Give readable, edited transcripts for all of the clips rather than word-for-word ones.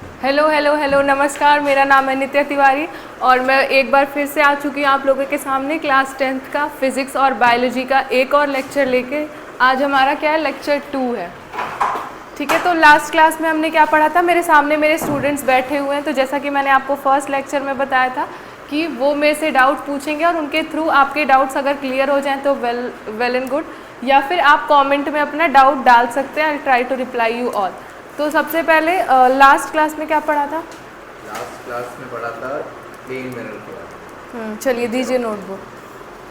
Hello hello hello, नमस्कार। मेरा नाम है नित्या तिवारी और मैं एक बार फिर से आ चुकी हूँ आप लोगों के सामने क्लास 10th का फिज़िक्स और बायोलॉजी का एक और लेक्चर लेके। आज हमारा क्या है, लेक्चर 2 है। ठीक है, तो लास्ट क्लास में हमने क्या पढ़ा था, मेरे सामने मेरे स्टूडेंट्स बैठे हुए हैं। तो जैसा कि मैंने आपको फर्स्ट लेक्चर में बताया था कि वो मेरे से डाउट पूछेंगे और उनके थ्रू आपके डाउट्स अगर क्लियर हो जाएँ तो वेल एंड गुड, या फिर आप कॉमेंट में अपना डाउट डाल सकते हैं। I try to reply you all. तो सबसे पहले लास्ट क्लास में क्या पढ़ा था? लास्ट क्लास में पढ़ा था प्लेन मिरर के बारे चलिए दीजिए नोटबुक।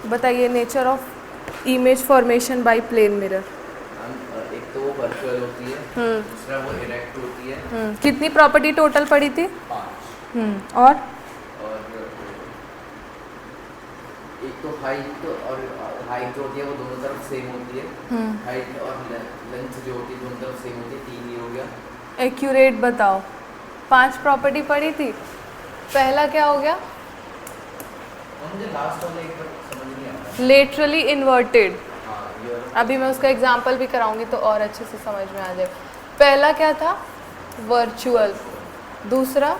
बताइए nature of image formation by plane mirror. में। एक तो वो वर्चुअल होती है, दूसरा वो इरेक्ट होती है। कितनी प्रॉपर्टी टोटल पढ़ी थी? 5। और एक तो हाइट जो होती है वो दोनों तरफ सेम होती है। हाइट और लेंथ जो होती है दोनों तरफ सेम होती है। 3 ये हो गया। एक्यूरेट बताओ। 5 प्रॉपर्टी पढ़ी थी, पहला क्या हो गया? और मुझे लास्ट वाला एक बार समझ नहीं आता। Laterally inverted. हाँ, ये अभी मैं उसका एग्जाम्पल भी कराऊंगी तो और अच्छे से समझ में आ जाएगा। पहला क्या था? वर्चुअल। दूसरा,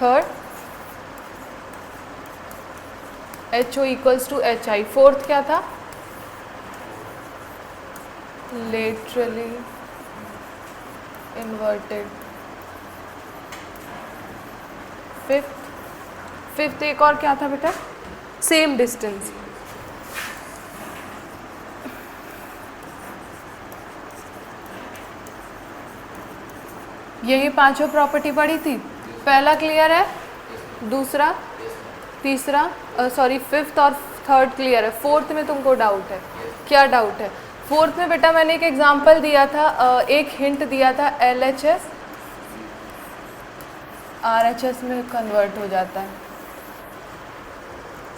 third HO equals to HI। Fourth क्या था? Laterally inverted. फिफ्थ एक और क्या था बेटा? Same distance. यही पांचों प्रॉपर्टी पढ़ी थी। पहला क्लियर है, दूसरा, तीसरा फिफ्थ और थर्ड क्लियर है। फोर्थ में तुमको डाउट है? क्या डाउट है? फोर्थ में बेटा मैंने एक एग्जांपल दिया था, एक हिंट दिया था। LHS RHS में कन्वर्ट हो जाता है।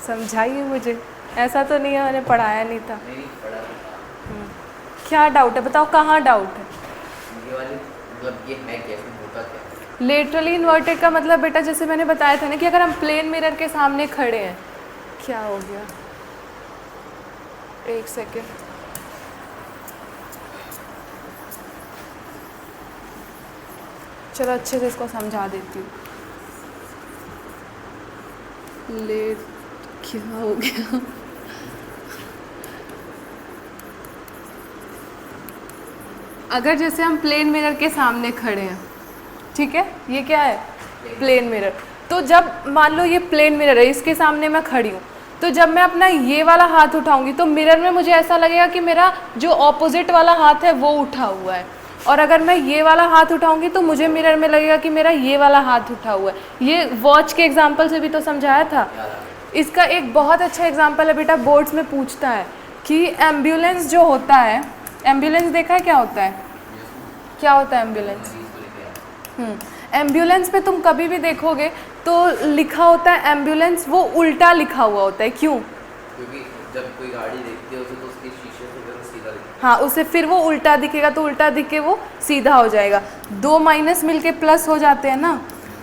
समझाइए मुझे, ऐसा तो नहीं है मैंने पढ़ाया नहीं था। नहीं पढ़ा था। क्या डाउट है बताओ, कहाँ डाउट है? ये वाली मतलब ये है कैसे होता क्या? लेटरली इन्वर्टेड का मतलब बेटा जैसे मैंने बताया था ना कि अगर हम प्लेन मिरर के सामने खड़े हैं। क्या हो गया, एक सेकेंड। चलो अच्छे से इसको समझा देती हूँ। क्या हो गया? अगर जैसे हम प्लेन मिरर के सामने खड़े हैं, ठीक है, ये क्या है? Plane mirror. तो जब मान लो ये प्लेन मिरर है, इसके सामने मैं खड़ी हूँ, तो जब मैं अपना ये वाला हाथ उठाऊंगी तो मिरर में मुझे ऐसा लगेगा कि मेरा जो ऑपोजिट वाला हाथ है वो उठा हुआ है। और अगर मैं ये वाला हाथ उठाऊंगी तो मुझे मिरर में लगेगा कि मेरा ये वाला हाथ उठा हुआ है। ये वॉच के एग्जाम्पल से भी तो समझाया था। इसका एक बहुत अच्छा एग्जाम्पल है बेटा, बोर्ड्स में पूछता है कि एम्बुलेंस जो होता है, एम्बुलेंस देखा है क्या होता है? क्या होता है एम्बुलेंस? एम्बुलेंस पे तुम कभी भी देखोगे तो लिखा होता है एम्बुलेंस, वो उल्टा लिखा हुआ होता है। क्यों? क्योंकि जब कोई गाड़ी देखती है उसे तो उसके शीशे से फिर सीधा दिखता हाँ, उसे फिर वो उल्टा दिखेगा, तो उल्टा दिख के वो सीधा हो जाएगा। 2 माइनस मिलके प्लस हो जाते हैं ना।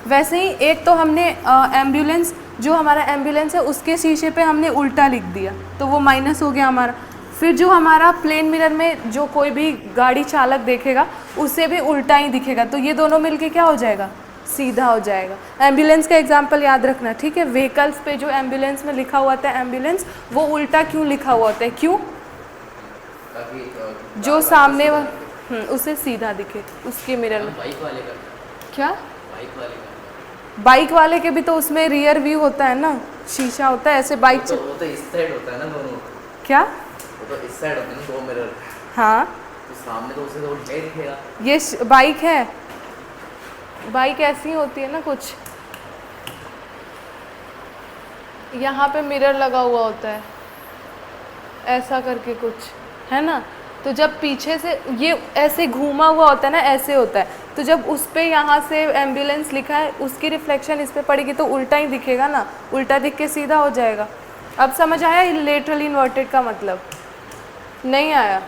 वैसे ही एक तो हमने एम्बुलेंस, जो हमारा एम्बुलेंस है उसके शीशे पे हमने उल्टा लिख दिया तो वो माइनस हो गया हमारा। फिर जो हमारा प्लेन मिरर में जो कोई भी गाड़ी चालक देखेगा उसे भी उल्टा ही दिखेगा, तो ये दोनों मिलके क्या हो जाएगा? सीधा हो जाएगा। एम्बुलेंस का एग्जाम्पल याद रखना, ठीक है। व्हीकल्स पे जो एम्बुलेंस में लिखा हुआ था एम्बुलेंस, वो उल्टा क्यों लिखा हुआ होता है? क्यों? ताकि जो सामने उसे सीधा दिखे उसके मिरर में। बाइक वाले का क्या? बाइक वाले का बाइक वाले के भी तो उसमें रियर व्यू होता है ना, शीशा होता है ऐसे बाइक वो तो इस साइड होता है ना दोनों। क्या? वो तो इस साइड होते हैं ना 2 मिरर। हाँ, तो सामने तो उसे तो उल्टा ही दिखेगा। ये बाइक है। बाइक ऐसी होती है ना, कुछ यहाँ पे मिरर लगा हुआ होता है ऐसा करके कुछ, है ना। तो जब पीछे से ये ऐसे घूमा हुआ होता है ना, ऐसे होता है, तो जब उस पर यहाँ से एम्बुलेंस लिखा है उसकी रिफ्लेक्शन इस पर पड़ेगी तो उल्टा ही दिखेगा ना, उल्टा दिख के सीधा हो जाएगा। अब समझ आया लेटरली इन्वर्टेड का मतलब? नहीं आया?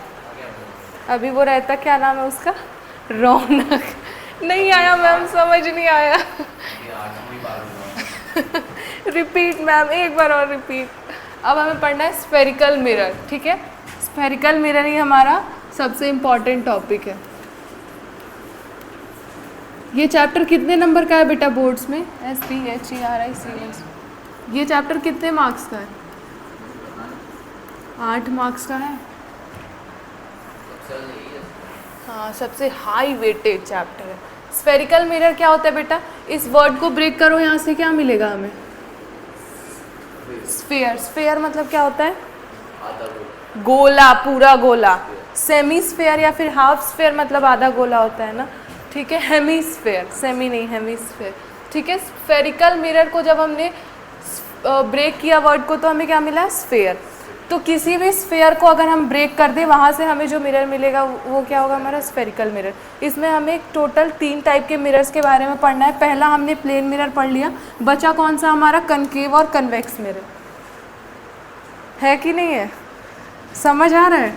अभी वो रहता, क्या नाम है उसका, रौनक। नहीं आया मैम, समझ नहीं आया। रिपीट मैम, एक बार और रिपीट। अब हमें पढ़ना है स्फेरिकल मिरर, ठीक है। स्फेरिकल मिरर ही हमारा सबसे इम्पॉर्टेंट टॉपिक है। ये चैप्टर कितने नंबर का है बेटा बोर्ड्स में? SPHERICS। ये चैप्टर कितने मार्क्स का है? 8 मार्क्स का है। हाँ, सबसे हाई वेटेज चैप्टर है। स्फेरिकल मिरर क्या होता है बेटा? इस वर्ड को ब्रेक करो, यहाँ से क्या मिलेगा हमें? स्फेयर। स्फेयर मतलब क्या होता है? गोला, पूरा गोला। सेमी स्फेयर या फिर हाफ स्फेयर मतलब आधा गोला होता है ना, ठीक है। हेमी स्फेयर, सेमी नहीं, हेमी स्फेयर, ठीक है। स्फेरिकल मिरर को जब हमने ब्रेक किया वर्ड को तो हमें क्या मिला? स्फेयर। तो किसी भी स्फेयर को अगर हम ब्रेक कर दें, वहाँ से हमें जो मिरर मिलेगा वो क्या होगा? हमारा स्फेरिकल मिरर। इसमें हमें टोटल 3 टाइप के मिरर्स के बारे में पढ़ना है। पहला हमने प्लेन मिरर पढ़ लिया, बचा कौन सा? हमारा कनकेव और कन्वेक्स मिरर। है कि नहीं है? समझ आ रहा है?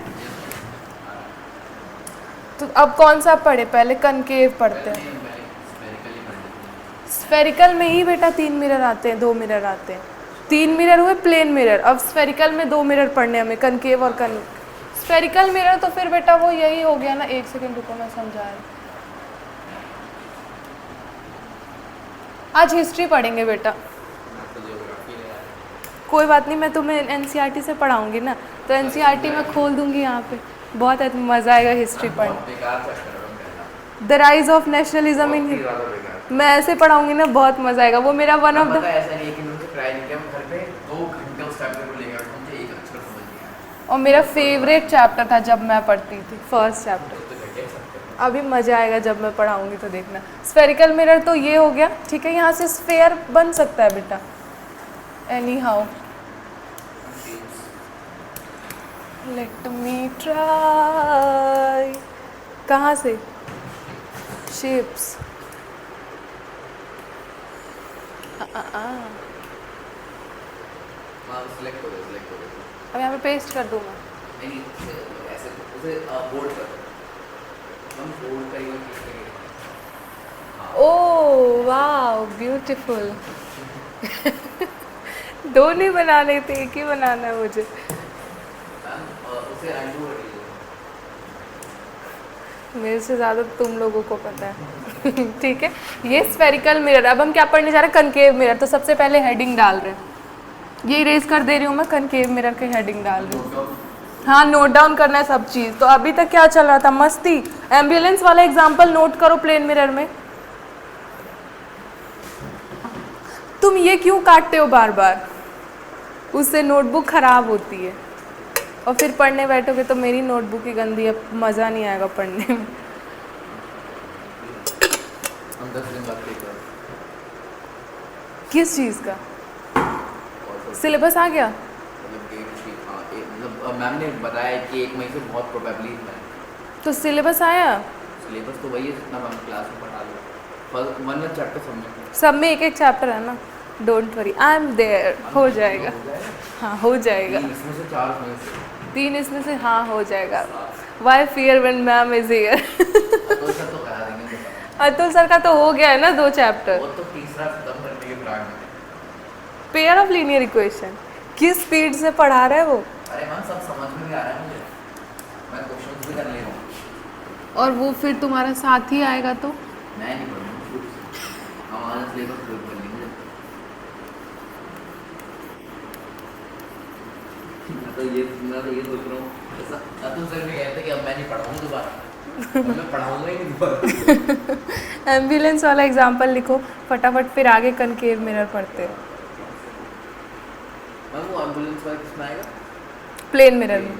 तो अब कौन सा पढ़े? पहले कनकेव पढ़ते हैं। स्फेरिकल में ही बेटा 3 मिरर आते हैं, 2 मिरर आते हैं। 3 मिरर हुए प्लेन मिरर। अब स्फेरिकल में 2 मिरर पढ़ने हमें, कनकेव और स्फेरिकल मिरर तो फिर बेटा वो यही हो गया ना। 1 सेकेंड रुको, मैं समझा रही। आज हिस्ट्री पढ़ेंगे बेटा। कोई बात नहीं, मैं तुम्हें NCERT से पढ़ाऊंगी ना, तो NCERT में खोल दूंगी यहाँ पे, बहुत मज़ा आएगा हिस्ट्री पढ़ने। The rise of nationalism in, मैं ऐसे पढ़ाऊंगी ना, बहुत मज़ा आएगा। वो मेरा वन ऑफ द, और मेरा फेवरेट चैप्टर था जब मैं पढ़ती थी, फर्स्ट चैप्टर। अभी मज़ा आएगा जब मैं पढ़ाऊंगी तो देखना। स्फेरिकल मिरर तो ये हो गया, ठीक है। यहाँ से स्फेयर बन सकता है बेटा, any how. Let me try. कहाँ से? शेप्स। अब यहाँ पे पेस्ट कर दूँ मैं? ऐसे उसे बोल्ड कर, हम बोल्ड करेंगे। ओह वाह, ब्यूटीफुल। 2 नहीं बनाने थे, एक ही बनाना है मुझे। उसे अनडू कर लीजिए। मेरे से ज़्यादा तुम लोगों को पता है। ठीक है, ये स्फेरिकल मिरर। अब हम क्या पढ़ने जा रहे हैं? Concave mirror. तो सबसे पहले हेडिंग डाल रहे हैं, ये इरेज कर दे रही हूँ मैं, कनकेव मिरर के हेडिंग डाल रही हूँ। हाँ, नोट डाउन करना है सब चीज़। तो अभी तक क्या चल रहा था? मस्ती। एम्बुलेंस वाला एग्जाम्पल नोट करो प्लेन मिरर में। तुम ये क्यों काटते हो बार बार? उससे नोटबुक खराब होती है, और फिर पढ़ने बैठोगे तो मेरी नोटबुक ही गंदी है, मज़ा नहीं आएगा पढ़ने में। हम 10 दिन बाद पेपर। किस चीज़ का सिलेबस आ गया? मतलब मैम ने बताया कि 1 मई से बहुत प्रोबेबली है। तो सिलेबस आया? सिलेबस तो वही है जितना मैम क्लास में पढ़ा लो। 1 चैप्टर सब में एक चैप्टर है ना। Don't worry, I am there. हो जाएगा, हाँ हो जाएगा। 3 इसमें से 4 में से 3 इसमें से, हाँ हो जाएगा। Why fear when ma'am is here. Atul sir तो करा देंगे। अतुल सर का तो हो गया है ना 2 चैप्टर। वो तो तीसरा खत्म करने के प्लान में। पेयर ऑफ लीनियर इक्वेशन किस स्पीड से पढ़ा रहा है वो? अरे मैम सब समझ में भी आ रहा है मुझे, मैं क्वेश्चंस भी कर ले रहा हूँ। और वो फिर तुम्हारा साथ ही आएगा तो? मैं नहीं पढ़ूँगा, हमारा सिलेबस पूरा कर लेंगे। मैं तो ये सोच रहा हूँ, अतुल सर भी कहते कि अब मैं नहीं पढ़ाऊँगा दोबारा। मैं पढ़ाऊँगा ही नहीं दोबारा। एम्बुलेंस वाला एग्जाम्पल लिखो फटाफट, फिर आगे कनकेव मिरर पढ़ते हो। मैम वो एम्बुलेंस वाला किसमें आएगा? प्लेन मिरर में।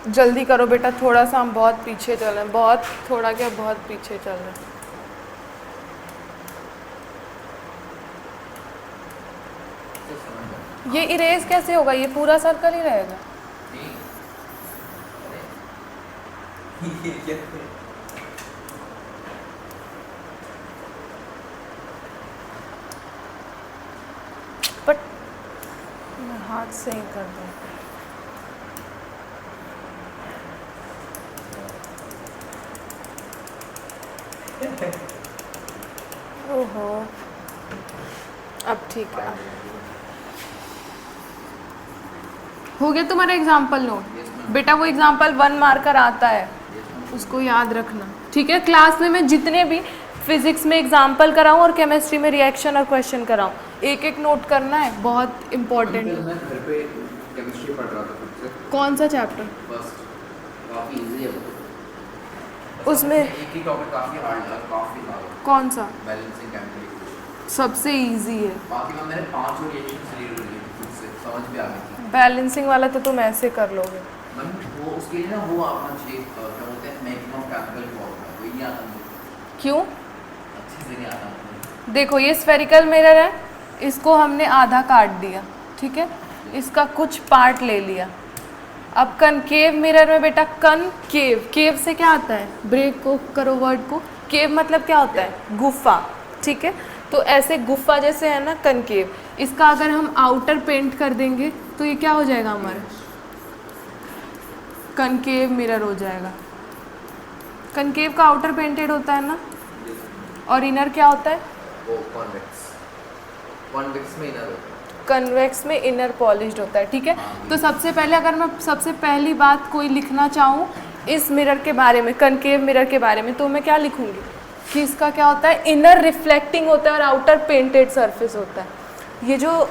जल्दी करो बेटा, थोड़ा सा हम बहुत पीछे चल रहे हैं, बहुत थोड़ा क्या बहुत पीछे चल रहे हैं। ये इरेज कैसे होगा? ये पूरा सर्कल ही रहेगा। बट मैं हाथ से ही कर दूँ। ओहो, अब ठीक है, हो गया तुम्हारा एग्जाम्पल नोट। बेटा वो एग्जाम्पल 1 मार्कर आता है, उसको याद रखना, ठीक है। क्लास में मैं जितने भी फिजिक्स में एग्जाम्पल कराऊँ और केमिस्ट्री में रिएक्शन और क्वेश्चन कराऊँ, एक एक नोट करना है, बहुत इम्पोर्टेंट है। मैं घर पे केमिस्ट्री पढ़ रहा था खुद से, कौन सा चैप्टर? फर्स्ट, काफ़ी इजी है वो। उसमें एक ही टॉपिक काफ़ी हार्ड लगा, काफ़ी हार्ड। कौन सा? बैलेंसिंग केमिकल सबसे इजी है। बाकी में मैंने 5 रिएक्शंस रीड कर लिए खुद से, समझ में आ गई थी। बैलेंसिंग वाला तो तुम ऐसे कर लोगे। मैम वो उसके लिए ना वो आपना चाहिए, क्या बोलते हैं, मैक्सिमम कैपिटल फॉर्मूला, वो नहीं आता मुझे, क्यों? अच्छे से नहीं आता मुझे। देखो ये स्फेरिकल मिरर है, इसको हमने आधा काट दिया, ठीक है, इसका कुछ पार्ट ले लिया। अब कनकेव मिरर में बेटा, कनकेव, केव से क्या आता है, ब्रेक को करो वर्ड को, केव मतलब क्या होता है, गुफा, ठीक है। तो ऐसे गुफा जैसे है ना कनकेव, इसका अगर हम आउटर पेंट कर देंगे तो ये क्या हो जाएगा, हमारा कनकेव मिरर हो जाएगा। कनकेव का आउटर पेंटेड होता है ना, और इनर क्या होता है, वो कॉन्वेक्स, कॉन्वेक्स में इनर होता है, कन्वेक्स में इनर पॉलिश्ड होता है, ठीक है। तो सबसे पहले अगर मैं सबसे पहली बात कोई लिखना चाहूँ इस मिरर के बारे में, कनकेव मिरर के बारे में, तो मैं क्या लिखूँगी कि इसका क्या होता है, इनर रिफ्लेक्टिंग होता है और आउटर पेंटेड सरफेस होता है। ये जो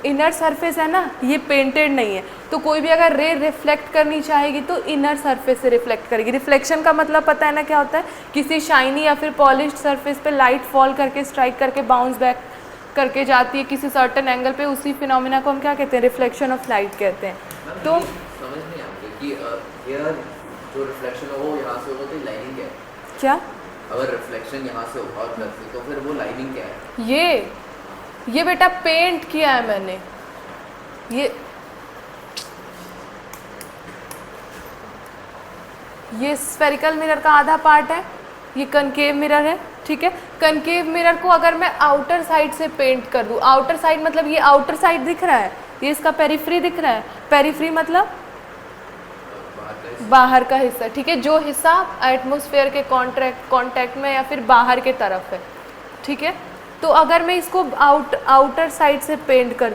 इनर सरफेस है ना, ये पेंटेड नहीं है, तो कोई भी अगर रे रिफ्लेक्ट करनी चाहेगी तो इनर सरफेस से रिफ्लेक्ट करेगी। रिफ्लेक्शन का मतलब पता है ना क्या होता है, किसी शाइनी या फिर पॉलिश्ड सरफेस पे लाइट फॉल करके, स्ट्राइक करके, बाउंस बैक करके जाती है किसी सर्टेन एंगल पे, उसी फिनोमिना को हम क्या कहते हैं, रिफ्लेक्शन ऑफ लाइट कहते हैं। तो समझ नहीं आता कि एयर जो रिफ्लेक्शन हो वो यहाँ से होगा तो लाइनिंग क्या है, क्या, अगर रिफ्लेक्शन यहाँ से होगा और तो फिर वो लाइनिंग क्या है? ये बेटा पेंट किया है मैंने, ये स्फेरिकल मिरर का आधा पार्ट है, ये कनकेव मिरर है, ठीक है। कनकेव मिरर को अगर मैं आउटर साइड से पेंट कर दूँ, आउटर साइड मतलब ये आउटर साइड दिख रहा है, ये इसका पेरिफ्री दिख रहा है, पेरिफ्री मतलब बाहर का हिस्सा, ठीक है, जो हिस्सा एटमॉस्फेयर के कांटेक्ट में या फिर बाहर के तरफ है, ठीक है। तो अगर मैं इसको आउटर साइड से पेंट कर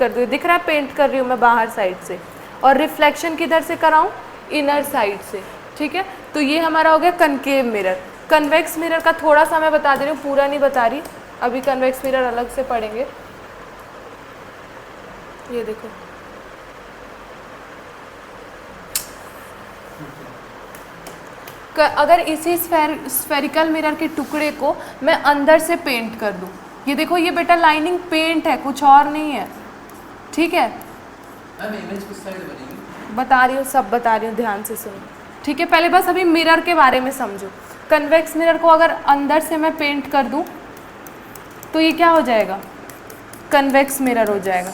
दूँ, दिख रहा है पेंट कर रही हूँ मैं बाहर साइड से, और रिफ्लेक्शन किधर से कराऊँ, इनर साइड से, ठीक है। तो ये हमारा हो गया कनकेव मिरर। कन्वेक्स मिरर का थोड़ा सा मैं बता दे रही हूँ, पूरा नहीं बता रही, अभी कन्वेक्स मिरर अलग से पढ़ेंगे। ये देखो, अगर इसी स्फेरिकल मिरर के टुकड़े को मैं अंदर से पेंट कर दूं, ये देखो, ये बेटा लाइनिंग पेंट है, कुछ और नहीं है, ठीक है। इमेज किस साइड बनेगी बता रही हूँ, सब बता रही हूँ, ध्यान से सुनो, ठीक है। पहले बस अभी मिरर के बारे में समझो। कन्वेक्स मिरर को अगर अंदर से मैं पेंट कर दूं तो ये क्या हो जाएगा, कन्वेक्स मिरर हो जाएगा,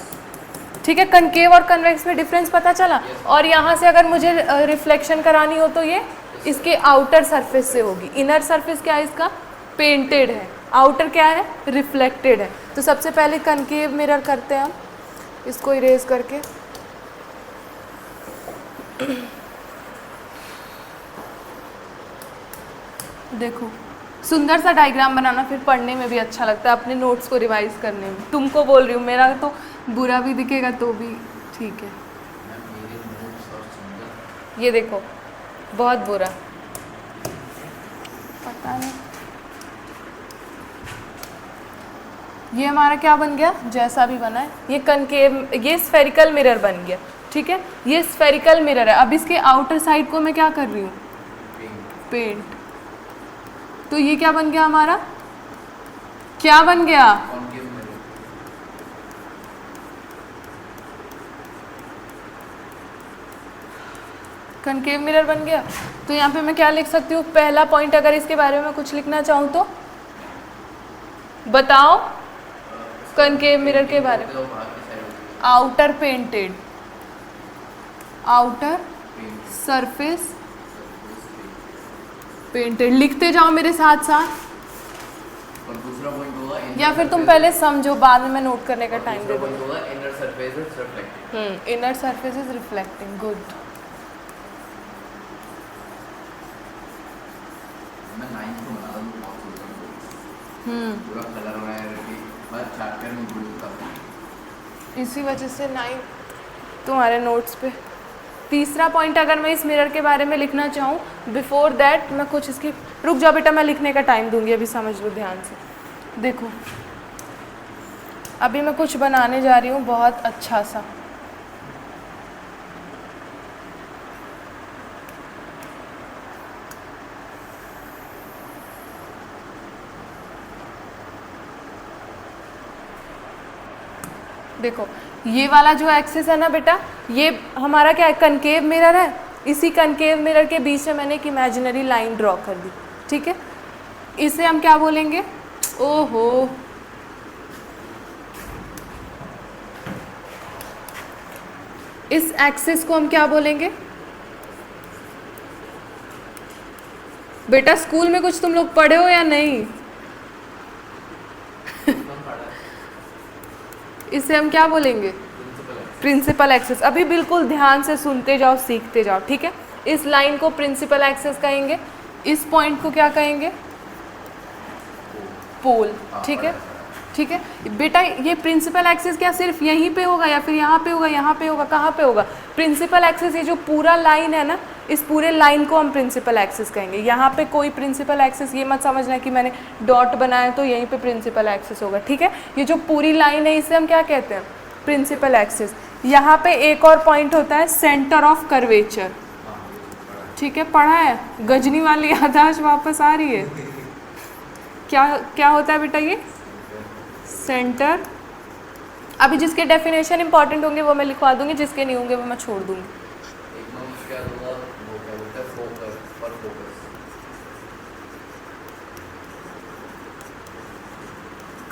ठीक है। कनकेव और कन्वेक्स में डिफरेंस पता चला। और यहाँ से अगर मुझे रिफ्लेक्शन करानी हो तो ये इसके आउटर सरफेस से होगी। इनर सरफेस क्या है इसका, पेंटेड है, आउटर क्या है, रिफ्लेक्टेड है। तो सबसे पहले कनकेव मिरर करते हैं हम, इसको इरेज करके, देखो सुंदर सा डायग्राम बनाना, फिर पढ़ने में भी अच्छा लगता है, अपने नोट्स को रिवाइज करने में। तुमको बोल रही हूँ, मेरा तो बुरा भी दिखेगा तो भी ठीक है। ये देखो, बहुत बुरा, पता नहीं। ये हमारा क्या बन गया, जैसा भी बना है, ये कनकेव, ये स्फेरिकल मिरर बन गया, ठीक है। ये स्फेरिकल मिरर है। अब इसके आउटर साइड को मैं क्या कर रही हूँ, पेंट। तो ये क्या बन गया हमारा, क्या बन गया, कनकेव मिरर बन गया। तो यहाँ पे मैं क्या लिख सकती हूँ, पहला पॉइंट, अगर इसके बारे में कुछ लिखना चाहूँ तो बताओ, कनकेव मिरर के बारे में, outer painted, outer surface painted, लिखते जाओ मेरे साथ साथ। और दूसरा पॉइंट होगा, या फिर तुम पहले समझो, बाद में मैं नोट करने का टाइम दे दूँगी। Inner surface is reflecting, inner surface is reflecting, good. मैं 9th को बना रहा हूँ, पूरा कलर हो रहा है कि मतलब चैप्टर में ब्लू का इसी वजह से 9 तुम्हारे नोट्स पे। तीसरा पॉइंट अगर मैं इस मिरर के बारे में लिखना चाहूँ, बिफोर दैट मैं कुछ इसकी, रुक जाओ बेटा मैं लिखने का टाइम दूंगी, अभी समझ लो ध्यान से। देखो अभी मैं कुछ बनाने जा रही हूँ बहुत अच्छा सा। देखो ये वाला जो एक्सिस है ना बेटा, ये हमारा क्या है, कनकेव मिरर है। इसी कनकेव मिरर के बीच में मैंने एक इमेजिनरी लाइन ड्रॉ कर दी, ठीक है। इसे हम क्या बोलेंगे, ओहो इस एक्सिस को हम क्या बोलेंगे बेटा, स्कूल में कुछ तुम लोग पढ़े हो या नहीं? इसे हम क्या बोलेंगे, प्रिंसिपल एक्सिस। अभी बिल्कुल ध्यान से सुनते जाओ, सीखते जाओ, ठीक है। इस लाइन को प्रिंसिपल एक्सिस कहेंगे, इस पॉइंट को क्या कहेंगे, पोल, ठीक है। ठीक है बेटा, ये प्रिंसिपल एक्सिस क्या सिर्फ यहीं पे होगा या फिर यहाँ पे होगा, यहाँ पे होगा, कहाँ पे होगा? प्रिंसिपल एक्सिस ये जो पूरा लाइन है ना, इस पूरे लाइन को हम प्रिंसिपल एक्सिस कहेंगे। यहाँ पे कोई प्रिंसिपल एक्सिस ये मत समझना कि मैंने डॉट बनाया तो यहीं पे प्रिंसिपल एक्सिस होगा, ठीक है। ये जो पूरी लाइन है इसे हम क्या कहते हैं, प्रिंसिपल एक्सिस। यहाँ पे एक और पॉइंट होता है सेंटर ऑफ कर्वेचर, ठीक है, पढ़ा है। गजनी वाली याददाश्त वापस आ रही है। क्या क्या होता है बेटा ये सेंटर? अभी जिसके डेफिनेशन इंपॉर्टेंट होंगे वो मैं लिखवा दूंगी, जिसके नहीं होंगे वो मैं छोड़ दूंगी।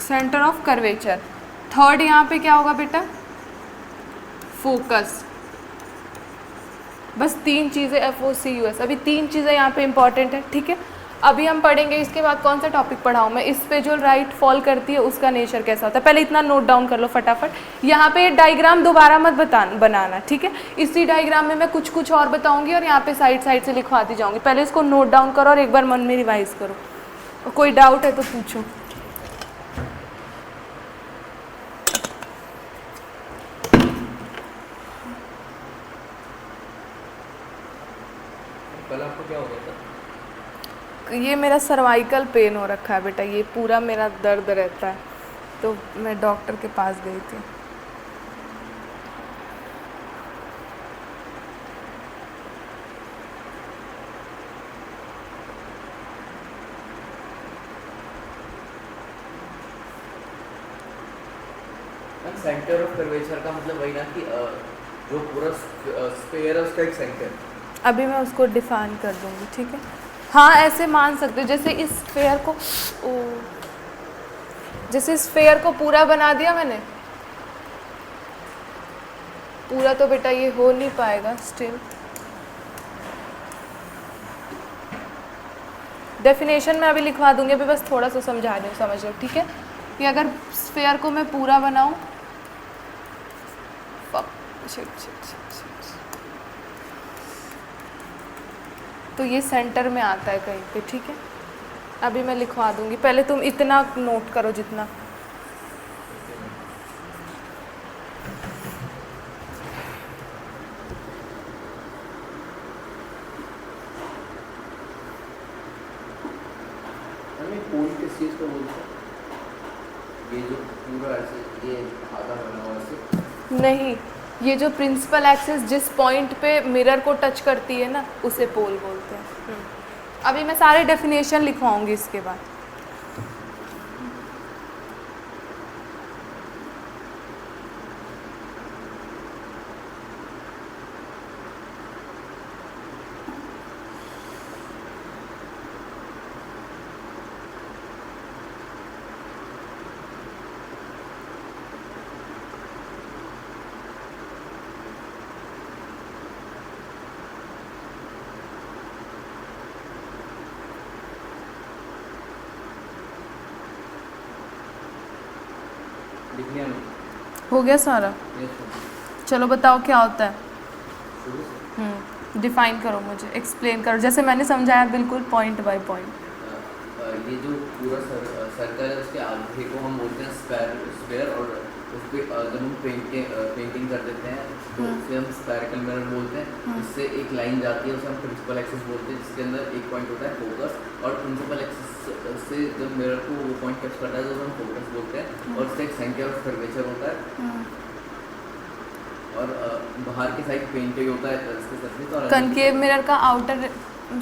Centre of curvature. थर्ड यहाँ पे क्या होगा बेटा, फोकस। बस 3 चीज़ें, FOCUS। अभी 3 चीज़ें यहाँ पे इंपॉर्टेंट है, ठीक है। अभी हम पढ़ेंगे इसके बाद कौन सा टॉपिक पढ़ाऊँ मैं, इस पे जो राइट फॉल करती है उसका नेचर कैसा होता है। पहले इतना नोट डाउन कर लो फटाफट। यहाँ पे डायग्राम दोबारा मत बनाना, ठीक है। इसी डायग्राम में मैं कुछ कुछ और बताऊँगी और यहाँ पे साइड साइड से लिखवाती जाऊँगी। पहले इसको नोट डाउन करो और एक बार मन में रिवाइज करो, और कोई डाउट है तो पूछो। कल आपको क्या हो गया था? ये मेरा सर्वाइकल पेन हो रखा है बेटा, ये पूरा मेरा दर्द रहता है, तो मैं डॉक्टर के पास गई थी। सेंटर ऑफ कर्वेचर का मतलब वही ना कि जो पूरा स्फीयर है उसका एक सेंटर। अभी मैं उसको डिफाइन कर दूंगी, ठीक है। हाँ ऐसे मान सकते हो, जैसे इस स्फीयर को, जैसे स्फीयर को पूरा बना दिया मैंने, पूरा तो बेटा ये हो नहीं पाएगा स्टिल। डेफिनेशन में अभी लिखवा दूंगी, अभी बस थोड़ा सा समझा दूँ, समझ लो, ठीक है। कि अगर स्फीयर को मैं पूरा बनाऊँ, तो ये सेंटर में आता है कहीं पे, ठीक है। अभी मैं लिखवा दूंगी, पहले तुम इतना नोट करो जितना। पोल किस चीज़ को बोलते हैं? ये जो पूरा ऐसे ये आधा बना हुआ ऐसे? नहीं, ये जो प्रिंसिपल एक्सिस जिस पॉइंट पे मिरर को टच करती है ना, उसे पोल बोलते हैं। अभी मैं सारे डेफिनेशन लिखवाऊंगी इसके बाद। हो गया सारा? चलो बताओ क्या होता है। डिफाइन करो, मुझे एक्सप्लेन करो, जैसे मैंने समझाया बिल्कुल पॉइंट बाय पॉइंट। ये जो पूरा सर्कल है उसके आगे को हम बोलते हैं स्फेयर और उस पर जब हम पेंटिंग कर देते हैं तो उसे हम स्फेरिकल मिरर बोलते हैं। इससे एक लाइन जाती है उसे हम प्रिंसिपल एक्सिस बोलते हैं, जिसके अंदर एक पॉइंट होता है फोकस, और प्रिंसिपल एक्सिस से जब मिरर को वो पॉइंट टच करता है तो उसे हम फोकस बोलते हैं, और उससे एक सेंटर ऑफ कर्वेचर होता है, और बाहर की साइड पेंटेड होता है इसके सरफेस, और कनकेव मिरर का आउटर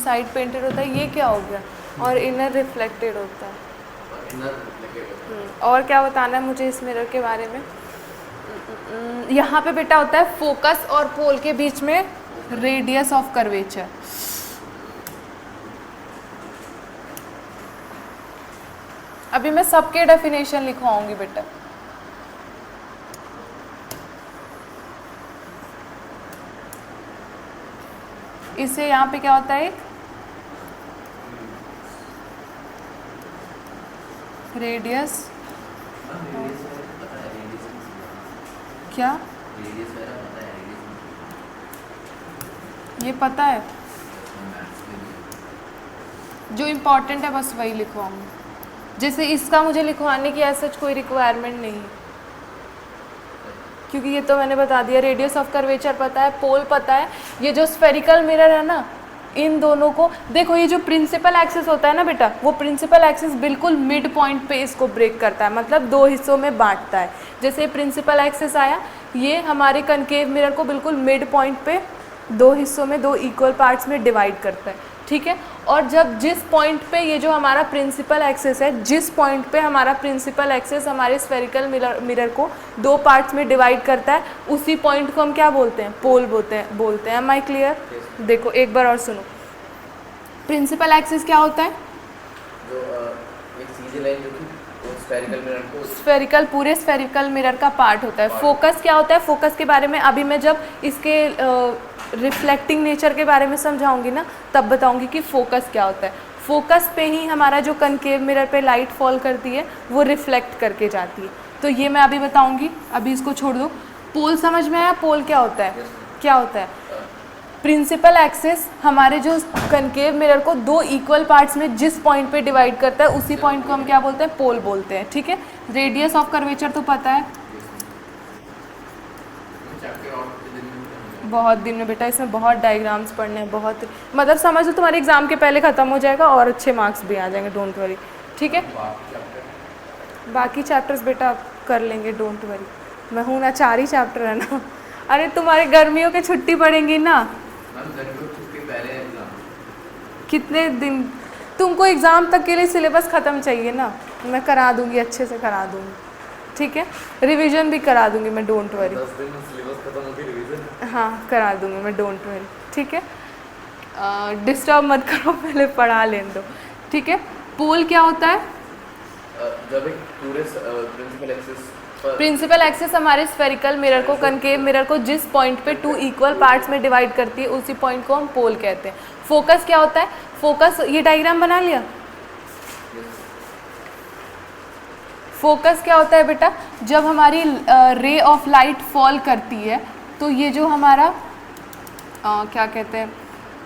साइड पेंटेड होता है, ये क्या हो गया, और इनर रिफ्लेक्टेड होता है। और क्या बताना है मुझे इस मिरर के बारे में? यहाँ पे बेटा होता है फोकस और पोल के बीच में रेडियस ऑफ कर्वेचर। अभी मैं सबके डेफिनेशन लिखवाऊंगी बेटा। इससे यहाँ पे क्या होता है, रेडियस क्या, ये पता है, जो इम्पोर्टेंट है बस वही लिखवाऊंगी। जैसे इसका मुझे लिखवाने की ऐसा कोई रिक्वायरमेंट नहीं, क्योंकि ये तो मैंने बता दिया। रेडियस ऑफ कर्वेचर पता है, पोल पता है। ये जो स्फेरिकल मिरर है ना, इन दोनों को देखो, ये जो प्रिंसिपल एक्सिस होता है ना बेटा, वो प्रिंसिपल एक्सिस बिल्कुल मिड पॉइंट पे इसको ब्रेक करता है, मतलब दो हिस्सों में बांटता है। जैसे प्रिंसिपल एक्सिस आया, ये हमारे कनकेव मिरर को बिल्कुल मिड पॉइंट पे दो हिस्सों में, दो इक्वल पार्ट्स में डिवाइड करता है, ठीक है। और जब जिस पॉइंट पे ये जो हमारा प्रिंसिपल एक्सिस है, जिस पॉइंट पे हमारा प्रिंसिपल एक्सिस हमारे स्फेरिकल मिरर को दो पार्ट्स में डिवाइड करता है, उसी पॉइंट को हम क्या बोलते हैं, पोल बोलते हैं। Am I clear? देखो एक बार और सुनो, प्रिंसिपल एक्सिस क्या होता है, जो एक सीधी लाइन जो कि स्फेरिकल मिरर को, स्फेरिकल, पूरे स्फेरिकल मिरर का पार्ट होता है। फोकस क्या होता है, फोकस के बारे में अभी मैं जब इसके रिफ्लेक्टिंग नेचर के बारे में समझाऊंगी ना, तब बताऊंगी कि फोकस क्या होता है। फोकस पे ही हमारा जो कनकेव मिरर पे लाइट फॉल करती है वो रिफ्लेक्ट करके जाती है, तो ये मैं अभी बताऊंगी, अभी इसको छोड़ दो। पोल समझ में आया? पोल क्या होता है? क्या होता है? प्रिंसिपल एक्सिस हमारे जो कनकेव मिरर को दो इक्वल पार्ट्स में जिस पॉइंट पे डिवाइड करता है, उसी पॉइंट को हम क्या बोलते हैं, पोल बोलते हैं, ठीक है। रेडियस ऑफ कर्वेचर तो पता है, बहुत दिन में बेटा, इसमें बहुत डायग्राम्स पढ़ने हैं, बहुत, मतलब समझ लो तुम्हारे एग्जाम के पहले ख़त्म हो जाएगा और अच्छे मार्क्स भी आ जाएंगे, डोंट वरी, ठीक है। बाकी चैप्टर्स बेटा कर लेंगे, डोंट वरी, मैं हूँ ना, 4 ही चैप्टर है ना। अरे तुम्हारे गर्मियों की छुट्टी पड़ेंगी ना, कितने दिन, तुमको एग्ज़ाम तक के लिए सिलेबस ख़त्म चाहिए ना, मैं करा दूँगी, अच्छे से करा दूँगी, ठीक है। रिवीजन भी करा दूँगी मैं, डोंट वरी, 10 दिन में सिलेबस खत्म होगी, रिवीजन हाँ करा दूँगी मैं, डोंट वरी, ठीक है। डिस्टर्ब मत करो, पहले पढ़ा लेने दो, ठीक है। पोल क्या होता है? जब एक पूरे प्रिंसिपल एक्सिस हमारे स्फेरिकल मिरर को, कनकेव मिरर को जिस पॉइंट पे 2 इक्वल पार्ट्स में डिवाइड करती है, उसी पॉइंट को हम पोल कहते हैं। फोकस क्या होता है? फोकस, ये डायग्राम बना लिया। फोकस क्या होता है बेटा? जब हमारी रे ऑफ लाइट फॉल करती है, तो ये जो हमारा क्या कहते हैं,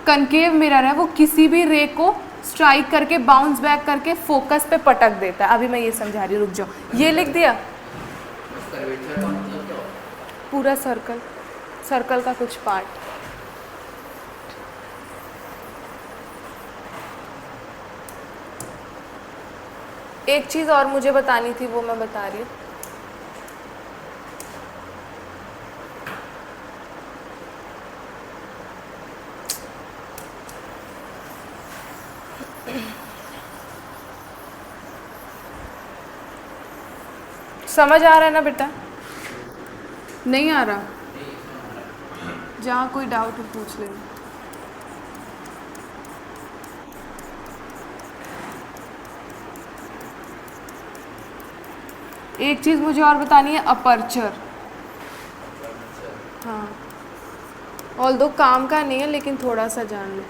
कनकेव मिरर है, वो किसी भी रे को स्ट्राइक करके, बाउंस बैक करके फोकस पे पटक देता है। अभी मैं ये समझा रही हूँ, रुक जाओ, ये लिख दिया। कर्वेचर का मतलब क्या होता है? पूरा सर्कल, सर्कल का कुछ पार्ट। एक चीज़ और मुझे बतानी थी, वो मैं बता रही हूँ। समझ आ रहा है ना बेटा? नहीं आ रहा? जहाँ कोई डाउट हो पूछ लेना। एक चीज़ मुझे और बतानी है, अपर्चर। हाँ, ऑल्दो काम का नहीं है, लेकिन थोड़ा सा जान लो।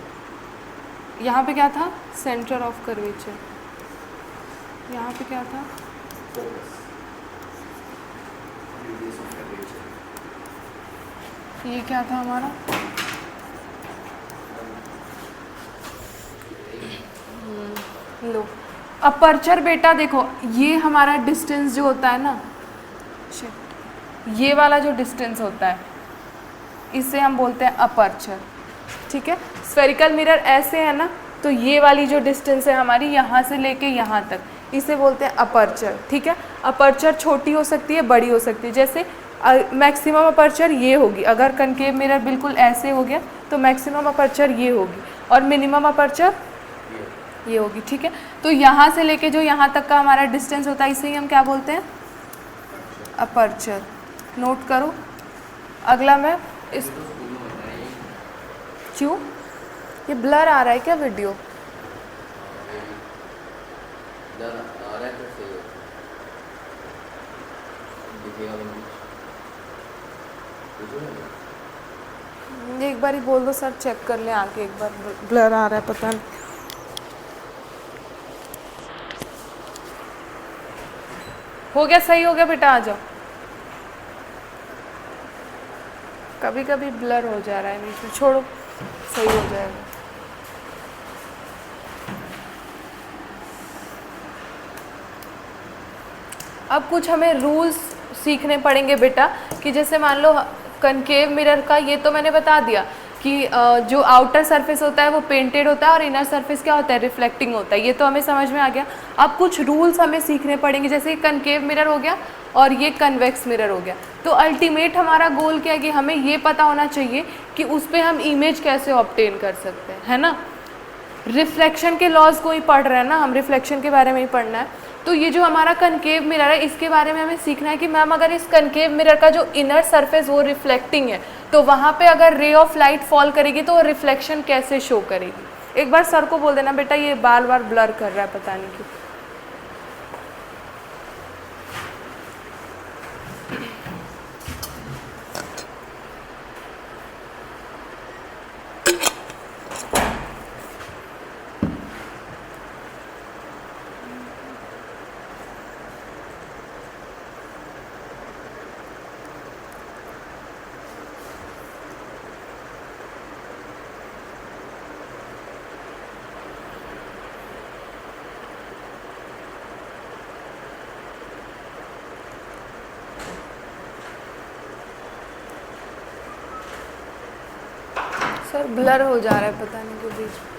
यहाँ पे क्या था? Centre of curvature. यहाँ पे क्या था? ये क्या था हमारा? लो, अपर्चर बेटा देखो, ये हमारा डिस्टेंस जो होता है ना, ये वाला जो डिस्टेंस होता है इसे हम बोलते हैं अपर्चर, ठीक है। स्फेरिकल मिरर ऐसे है ना, तो ये वाली जो डिस्टेंस है हमारी यहाँ से लेके यहाँ तक, इसे बोलते हैं अपर्चर, ठीक है। अपर्चर छोटी हो सकती है, बड़ी हो सकती है। जैसे मैक्सिमम अपर्चर ये होगी, अगर कनकेव मिरर बिल्कुल ऐसे हो गया तो मैक्सिमम अपर्चर ये होगी, और मिनिमम अपर्चर ये होगी, ठीक है। तो यहाँ से लेके जो यहाँ तक का हमारा डिस्टेंस होता है इसे ही हम क्या बोलते हैं, अपर्चर। नोट करो। अगला मैं इस, क्यों ये ब्लर आ रहा है क्या वीडियो? एक बार ही बोल दो सर, चेक कर ले आके एक बार, ब्लर आ रहा है पता नहीं। हो गया, सही हो गया बेटा, आ जाओ। कभी कभी ब्लर हो जा रहा है बीच में, छोड़ो, सही हो जाएगा। अब कुछ हमें रूल्स सीखने पड़ेंगे बेटा, कि जैसे मान लो कनकेव मिरर का ये तो मैंने बता दिया कि जो आउटर सरफेस होता है वो पेंटेड होता है और इनर सरफेस क्या होता है, रिफ्लेक्टिंग होता है। ये तो हमें समझ में आ गया। अब कुछ रूल्स हमें सीखने पड़ेंगे, जैसे कनकेव मिरर हो गया और ये कन्वेक्स मिरर हो गया। तो अल्टीमेट हमारा गोल क्या है कि हमें ये पता होना चाहिए कि उस पर हम इमेज कैसे ऑब्टेन कर सकते हैं, है ना। रिफ्लेक्शन के लॉज को ही पढ़ रहे हैं ना हम, रिफ्लेक्शन के बारे में ही पढ़ना है। तो ये जो हमारा कनकेव मिरर है इसके बारे में हमें सीखना है कि मैम अगर इस कनकेव मिरर का जो इनर सरफेस वो रिफ्लेक्टिंग है, तो वहाँ पे अगर रे ऑफ लाइट फॉल करेगी तो वो रिफ्लेक्शन कैसे शो करेगी। एक बार सर को बोल देना बेटा, ये बार बार ब्लर कर रहा है पता नहीं क्यों। सर ब्लर हो जा रहा है पता नहीं क्यों बीच में।